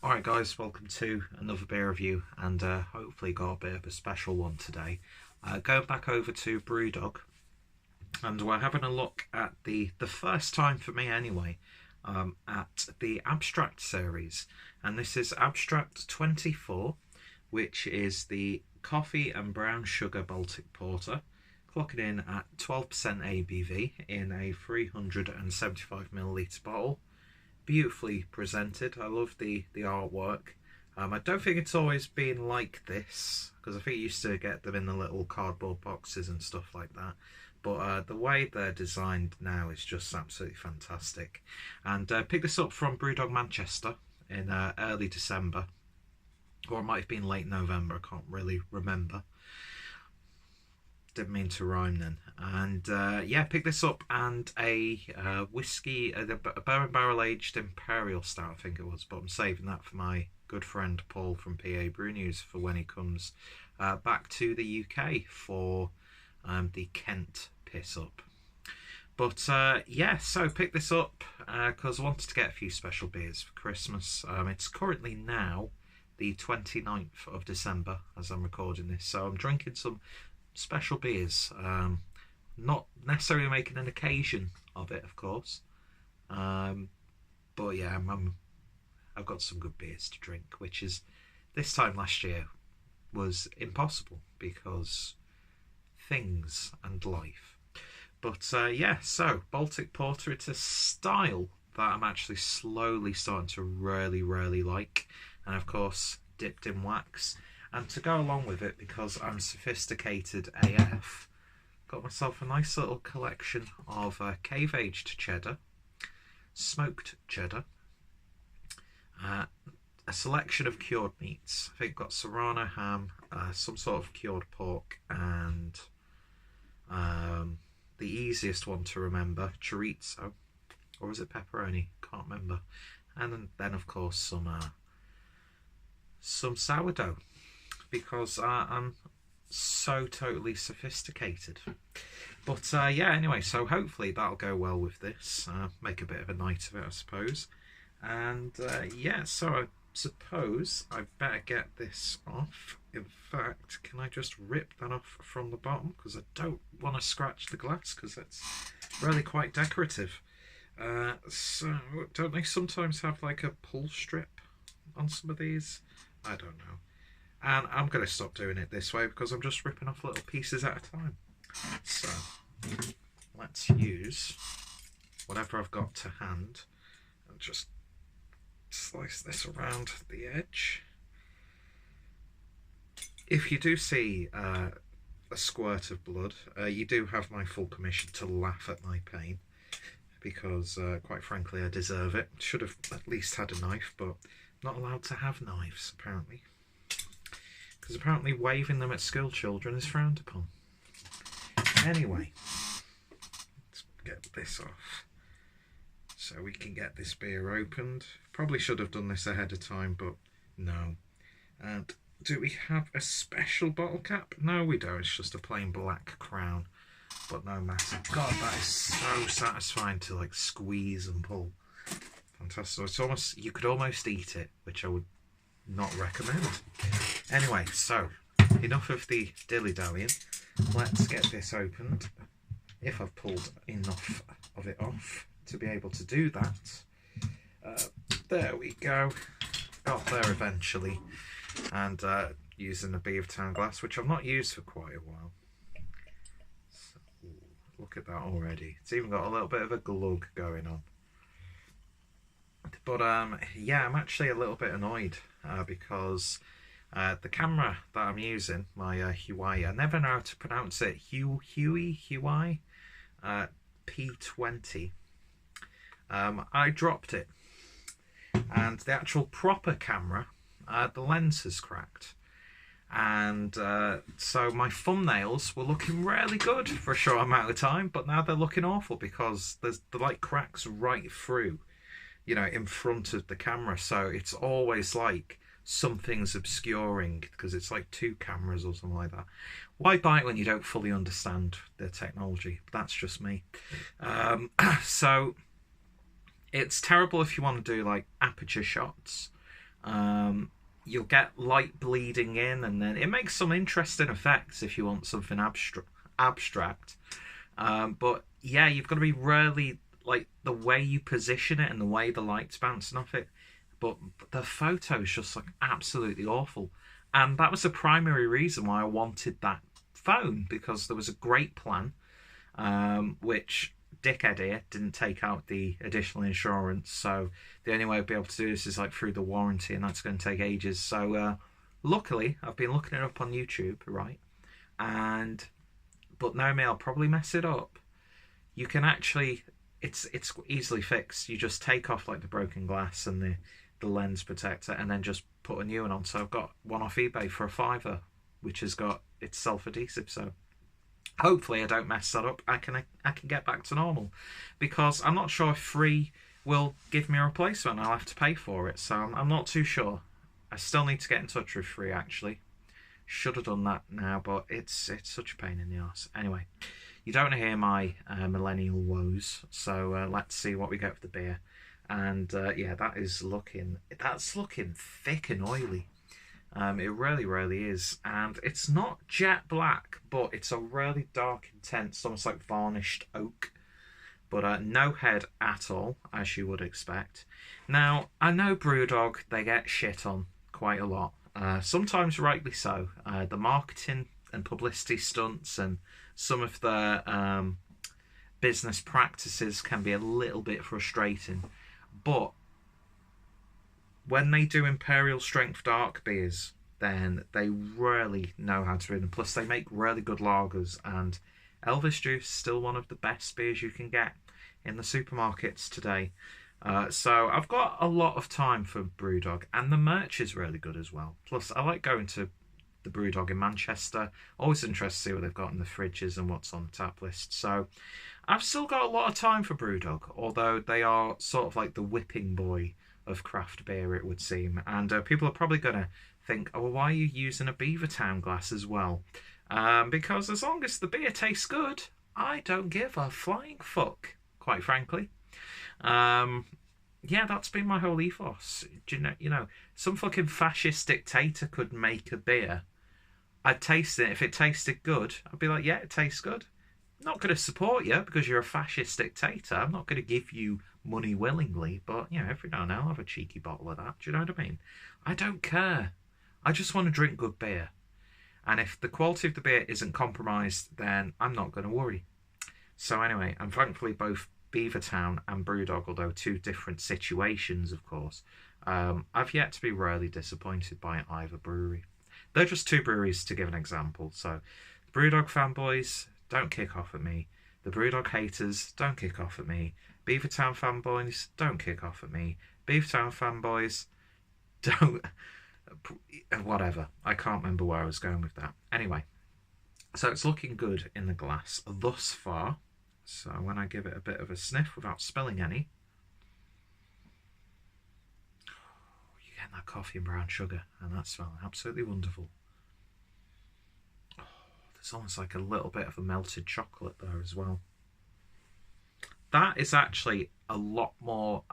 Alright guys, welcome to another beer review, and hopefully got a bit of a special one today. Going back over to Brewdog, and we're having a look at the first time for me anyway, at the Abstrakt series. And this is Abstrakt 24, which is the coffee and brown sugar Baltic Porter, clocking in at 12% ABV in a 375ml bottle. Beautifully presented. I love the artwork. I don't think it's always been like this, because I think you used to get them in the little cardboard boxes and stuff like that, but the way they're designed now is just absolutely fantastic. And picked this up from Brewdog Manchester in early December, or it might have been late November, I can't really remember. Didn't mean to rhyme then. And yeah, picked this up, and a whiskey, a bourbon barrel aged imperial stout, I think it was, but I'm saving that for my good friend Paul from PA Brew News for when he comes back to the UK for the Kent piss up. But yeah, so picked this up because I wanted to get a few special beers for Christmas. It's currently now the 29th of December as I'm recording this, so I'm drinking some special beers, not necessarily making an occasion of it, of course, but yeah, I've got some good beers to drink, which is, this time last year was impossible because things and life. But yeah, so Baltic Porter, it's a style that I'm actually slowly starting to really like, and of course dipped in wax. And to go along with it, because I'm sophisticated AF, got myself a nice little collection of cave-aged cheddar, smoked cheddar, a selection of cured meats. I think got serrano ham, some sort of cured pork, and the easiest one to remember, chorizo, or was it pepperoni? Can't remember. And then of course some sourdough, because I'm so totally sophisticated. But yeah, anyway, so hopefully that'll go well with this, make a bit of a night of it, I suppose. And yeah, so I suppose I better get this off. In fact, can I just rip that off from the bottom, because I don't want to scratch the glass, because it's really quite decorative. So don't they sometimes have like a pull strip on some of these? I don't know. And I'm going to stop doing it this way because I'm just ripping off little pieces at a time. So let's use whatever I've got to hand and just slice this around the edge. If you do see a squirt of blood, you do have my full permission to laugh at my pain, because quite frankly I deserve it. Should have at least had a knife, but not allowed to have knives apparently, because apparently waving them at school children is frowned upon. Anyway, let's get this off so we can get this beer opened. Probably should have done this ahead of time, but no. And do we have a special bottle cap? No, we don't. It's just a plain black crown, but no matter. God, that is so satisfying to like squeeze and pull. Fantastic. It's almost, you could almost eat it, which I would not recommend. Anyway, so enough of the dilly-dallying. Let's get this opened, if I've pulled enough of it off to be able to do that. There we go. Got there eventually. And using a Beavertown glass, which I've not used for quite a while. So, look at that already. It's even got a little bit of a glug going on. But yeah, I'm actually a little bit annoyed because the camera that I'm using, my Huawei, I never know how to pronounce it, Huawei P20, I dropped it, and the actual proper camera, the lens has cracked, and so my thumbnails were looking really good for a short amount of time, but now they're looking awful because there's the like cracks right through, you know, in front of the camera. So it's always like something's obscuring, because it's like two cameras or something like that. Why buy it when you don't fully understand the technology? That's just me. So it's terrible if you want to do like aperture shots, You'll get light bleeding in, and then it makes some interesting effects if you want something abstract. But yeah, you've got to be really, like, the way you position it and the way the light's bouncing off it. But the photos just look absolutely awful, and that was the primary reason why I wanted that phone, because there was a great plan, which dickhead here didn't take out the additional insurance, so the only way I'd be able to do this is like through the warranty, and that's going to take ages. So luckily I've been looking it up on YouTube, right? But no, me, I'll probably mess it up. You can actually, it's easily fixed. You just take off like the broken glass and the lens protector, and then just put a new one on. So I've got one off eBay for £5, which has got, it's self-adhesive, so hopefully I don't mess that up. I can get back to normal, because I'm not sure if Free will give me a replacement. I'll have to pay for it, so I'm not too sure. I still need to get in touch with Free, actually. Should have done that now, but it's such a pain in the arse. Anyway, you don't want to hear my millennial woes, so let's see what we get for the beer. And yeah, that's looking thick and oily. It really is, and it's not jet black, but it's a really dark, intense, almost like varnished oak, but no head at all, as you would expect. Now, I know Brewdog, they get shit on quite a lot, sometimes rightly so. The marketing and publicity stunts and some of their business practices can be a little bit frustrating, but when they do imperial strength dark beers, then they really know how to do them. Plus, they make really good lagers, and Elvis Juice is still one of the best beers you can get in the supermarkets today. So I've got a lot of time for Brewdog, and the merch is really good as well. Plus, I like going to the Brewdog in Manchester. Always interested to see what they've got in the fridges and what's on the tap list. So I've still got a lot of time for Brewdog, although they are sort of like the whipping boy of craft beer, it would seem. And people are probably going to think, oh, well, why are you using a Beavertown glass as well? Because as long as the beer tastes good, I don't give a flying fuck, quite frankly. Yeah, that's been my whole ethos. You know, some fucking fascist dictator could make a beer. I'd taste it. If it tasted good, I'd be like, yeah, it tastes good. I'm not going to support you because you're a fascist dictator. I'm not going to give you money willingly, but, you know, every now and then I'll have a cheeky bottle of that. Do you know what I mean? I don't care. I just want to drink good beer. And if the quality of the beer isn't compromised, then I'm not going to worry. So anyway, and thankfully both Beavertown and Brewdog, although two different situations, of course, I've yet to be really disappointed by either brewery. They're just two breweries to give an example. So the Brewdog fanboys, don't kick off at me. The Brewdog haters, don't kick off at me. Beavertown fanboys, don't kick off at me. Beavertown fanboys, don't... whatever. I can't remember where I was going with that. Anyway, so it's looking good in the glass thus far. So when I give it a bit of a sniff without spilling any, you get that coffee and brown sugar, and that smells absolutely wonderful. Oh, there's almost like a little bit of a melted chocolate there as well. That is actually a lot more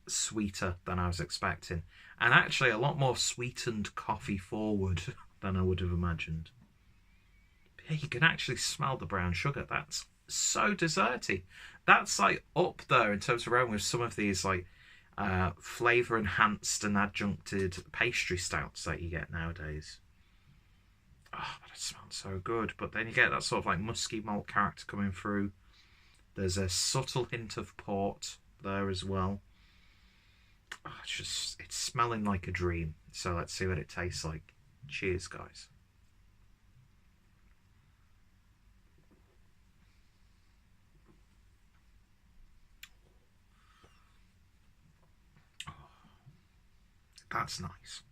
sweeter than I was expecting, and actually a lot more sweetened coffee forward than I would have imagined. But yeah, you can actually smell the brown sugar. That's so desserty. That's like up there in terms of aroma with some of these like flavour enhanced and adjuncted pastry stouts that you get nowadays. Oh, but it smells so good. But then you get that sort of like musky malt character coming through. There's a subtle hint of port there as well. Oh, it's smelling like a dream. So let's see what it tastes like. Cheers, guys. That's nice.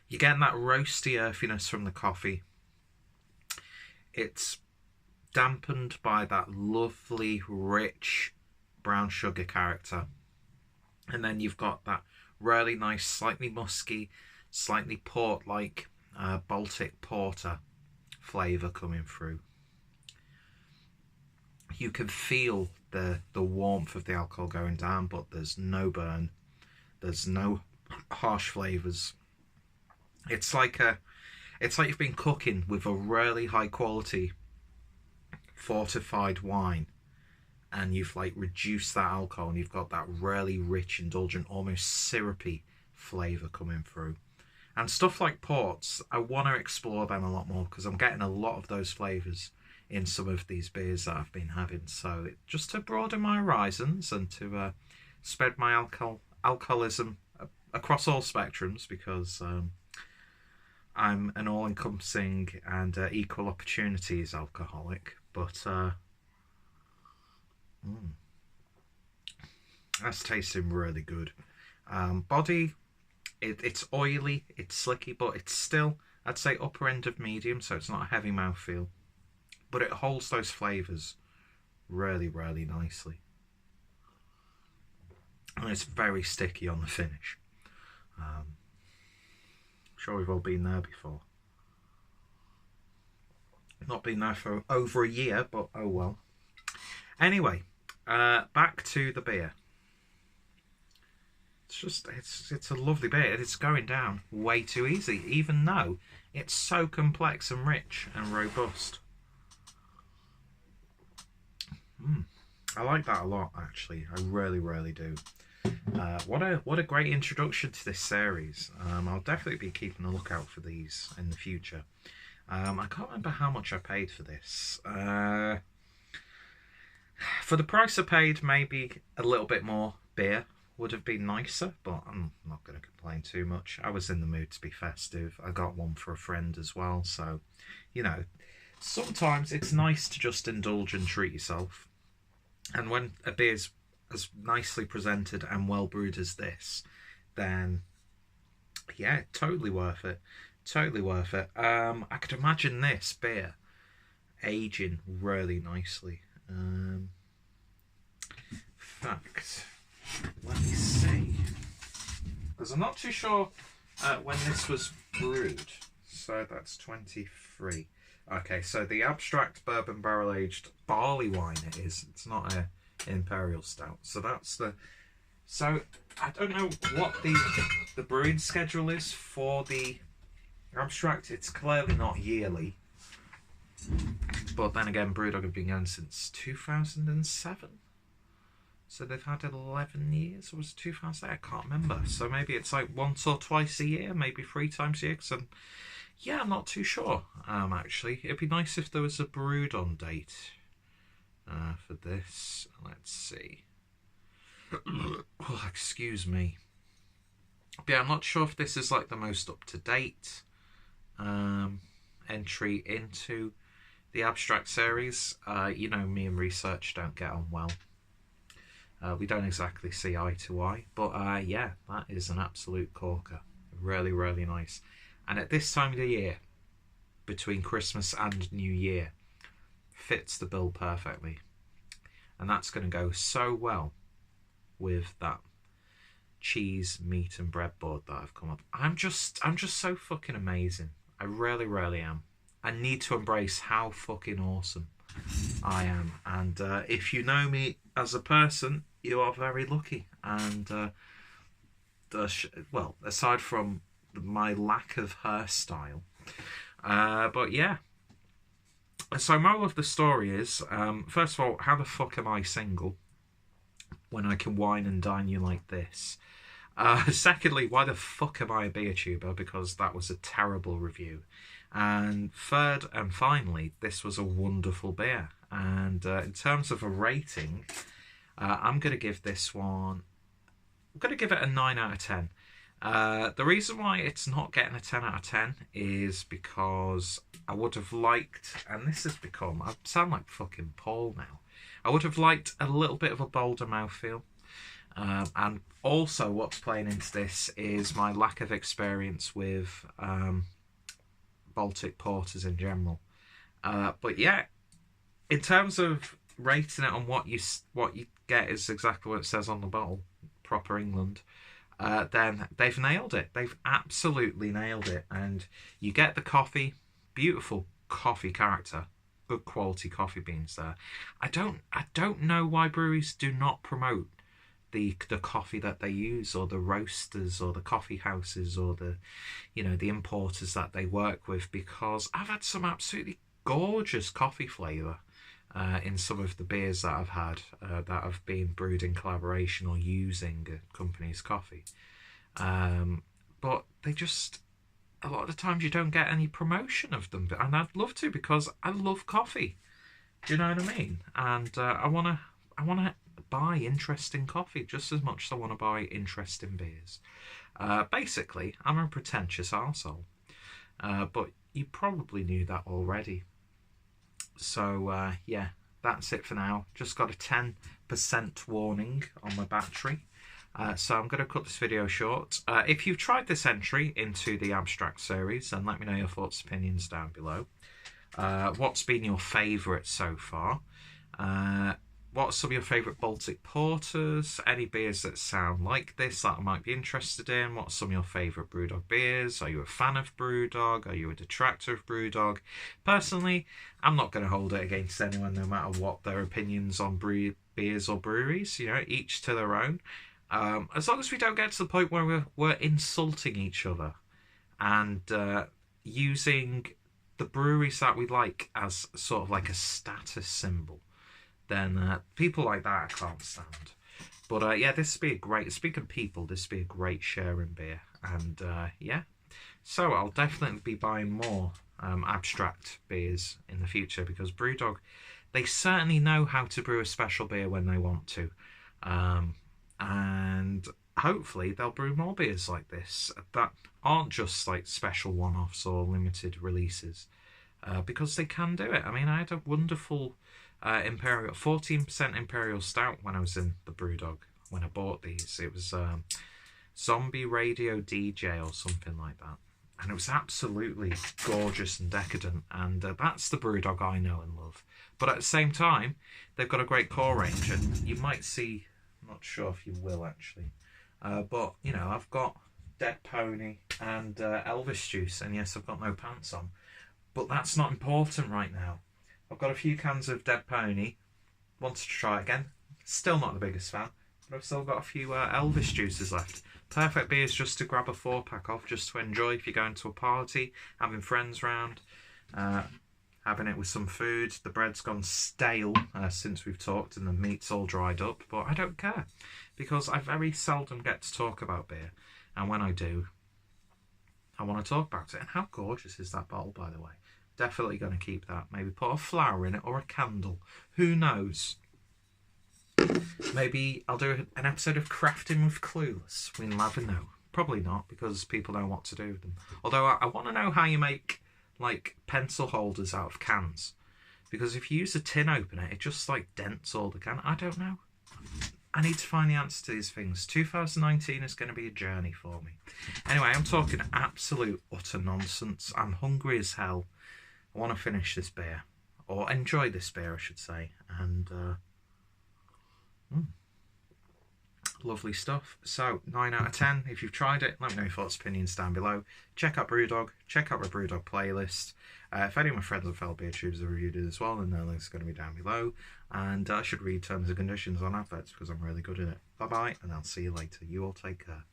You're getting that roasty earthiness from the coffee. It's dampened by that lovely, rich brown sugar character. And then you've got that really nice, slightly musky, slightly port-like Baltic porter flavour coming through. You can feel the warmth of the alcohol going down, but there's no burn. There's no harsh flavours. It's like you've been cooking with a really high quality fortified wine, and you've like reduced that alcohol, and you've got that really rich, indulgent, almost syrupy flavour coming through. And stuff like ports, I want to explore them a lot more, because I'm getting a lot of those flavours in some of these beers that I've been having. So just to broaden my horizons and to spread my alcoholism across all spectrums, because I'm an all-encompassing and equal opportunities alcoholic. But that's tasting really good. Body, it's oily, it's slicky, but it's still, I'd say, upper end of medium, so it's not a heavy mouthfeel. But it holds those flavours really, really nicely. And it's very sticky on the finish. I'm sure we've all been there before. Not been there for over a year, but oh well. Anyway, back to the beer. It's a lovely beer. It's going down way too easy, even though it's so complex and rich and robust. I like that a lot, actually. I really, really do. What a great introduction to this series. I'll definitely be keeping a lookout for these in the future. I can't remember how much I paid for this. For the price I paid, maybe a little bit more beer would have been nicer, but I'm not going to complain too much. I was in the mood to be festive. I got one for a friend as well, so, you know, sometimes it's nice to just indulge and treat yourself. And when a beer's as nicely presented and well brewed as this, then yeah, totally worth it. Totally worth it. I could imagine this beer aging really nicely. In fact, let me see, because I'm not too sure when this was brewed. So that's 23. Okay, so the Abstrakt bourbon barrel aged barley wine it is. It's not a imperial stout. So that's the. So I don't know what the brewing schedule is for the Abstrakt. It's clearly not yearly. But then again, Brewdog have been going since 2007. So they've had 11 years, or was it 2008? I can't remember. So maybe it's like once or twice a year, maybe 3 times a year. Cause I'm not too sure, actually. It'd be nice if there was a brewed on date for this. Let's see. Oh, excuse me. But yeah, I'm not sure if this is like the most up-to-date entry into the Abstrakt series. You know, me and research don't get on well. We don't exactly see eye to eye, but yeah, that is an absolute corker. Really, really nice. And at this time of the year, between Christmas and New Year, fits the bill perfectly. And that's going to go so well with that cheese, meat and bread board that I've come up. I'm just so fucking amazing. I really, really am. I need to embrace how fucking awesome I am. And if you know me as a person, you are very lucky. And well, aside from my lack of hairstyle, but yeah. So moral of the story is, first of all, how the fuck am I single when I can wine and dine you like this? Secondly, why the fuck am I a beer tuber? Because that was a terrible review. And third and finally, this was a wonderful beer. And in terms of a rating, I'm going to give this one, I'm going to give it a 9 out of 10. The reason why it's not getting a 10 out of 10 is because I would have liked, and this has become, I sound like fucking Paul now, I would have liked a little bit of a bolder mouthfeel. And also what's playing into this is my lack of experience with Baltic porters in general. But yeah, in terms of rating it on what you get is exactly what it says on the bottle, proper England. Then they've nailed it. They've absolutely nailed it. And you get the coffee, beautiful coffee character, good quality coffee beans there. I don't know why breweries do not promote the coffee that they use, or the roasters, or the coffee houses, or the, you know, the importers that they work with, because I've had some absolutely gorgeous coffee flavour in some of the beers that I've had that have been brewed in collaboration or using a company's coffee. But they just, a lot of the times you don't get any promotion of them, and I'd love to, because I love coffee. Do you know what I mean? And I wanna buy interesting coffee just as much as I want to buy interesting beers. Basically, I'm a pretentious arsehole, but you probably knew that already. So yeah, that's it for now. Just got a 10% warning on my battery. So I'm going to cut this video short. If you've tried this entry into the Abstrakt series, then let me know your thoughts and opinions down below. What's been your favourite so far? What's some of your favourite Baltic porters? Any beers that sound like this that I might be interested in? What's some of your favourite Brewdog beers? Are you a fan of Brewdog? Are you a detractor of Brewdog? Personally, I'm not going to hold it against anyone, no matter what their opinions on beers or breweries. You know, each to their own. As long as we don't get to the point where we're insulting each other and using the breweries that we like as sort of like a status symbol, then people like that I can't stand. But yeah, this would be a great, speaking of people, this would be a great sharing beer. And yeah, so I'll definitely be buying more Abstrakt beers in the future, because Brewdog, they certainly know how to brew a special beer when they want to. And hopefully they'll brew more beers like this that aren't just like special one-offs or limited releases, because they can do it. I mean, I had a wonderful Imperial 14% Imperial Stout when I was in the Brewdog when I bought these. It was Zombie Radio DJ or something like that, and it was absolutely gorgeous and decadent, and that's the Brewdog I know and love. But at the same time, they've got a great core range, and you might see, I'm not sure if you will actually, but you know, I've got Dead Pony and Elvis Juice, and yes, I've got no pants on, but that's not important right now. I've got a few cans of Dead Pony, wanted to try it again, still not the biggest fan, but I've still got a few Elvis Juices left. Perfect beers just to grab a 4-pack off, just to enjoy if you're going to a party, having friends round, having it with some food. The bread's gone stale since we've talked, and the meat's all dried up, but I don't care, because I very seldom get to talk about beer, and when I do, I want to talk about it. And how gorgeous is that bottle, by the way? Definitely going to keep that. Maybe put a flower in it or a candle. Who knows? Maybe I'll do an episode of Crafting with Clueless. We'll never know. Probably not, because people know what to do with them. Although I want to know how you make like pencil holders out of cans, because if you use a tin opener, it just like dents all the can. I don't know. I need to find the answer to these things. 2019 is going to be a journey for me. Anyway, I'm talking absolute utter nonsense. I'm hungry as hell. I want to finish this beer, or enjoy this beer, I should say. And lovely stuff. So 9 out of 10 if you've tried it. Let me know your thoughts, opinions down below. Check out Brewdog, check out my Brewdog playlist. If any of my friends and fellow beer tubers have reviewed it as well, then their links are going to be down below, and I should read terms and conditions on adverts, because I'm really good at it. Bye bye, and I'll see you later. You all take care.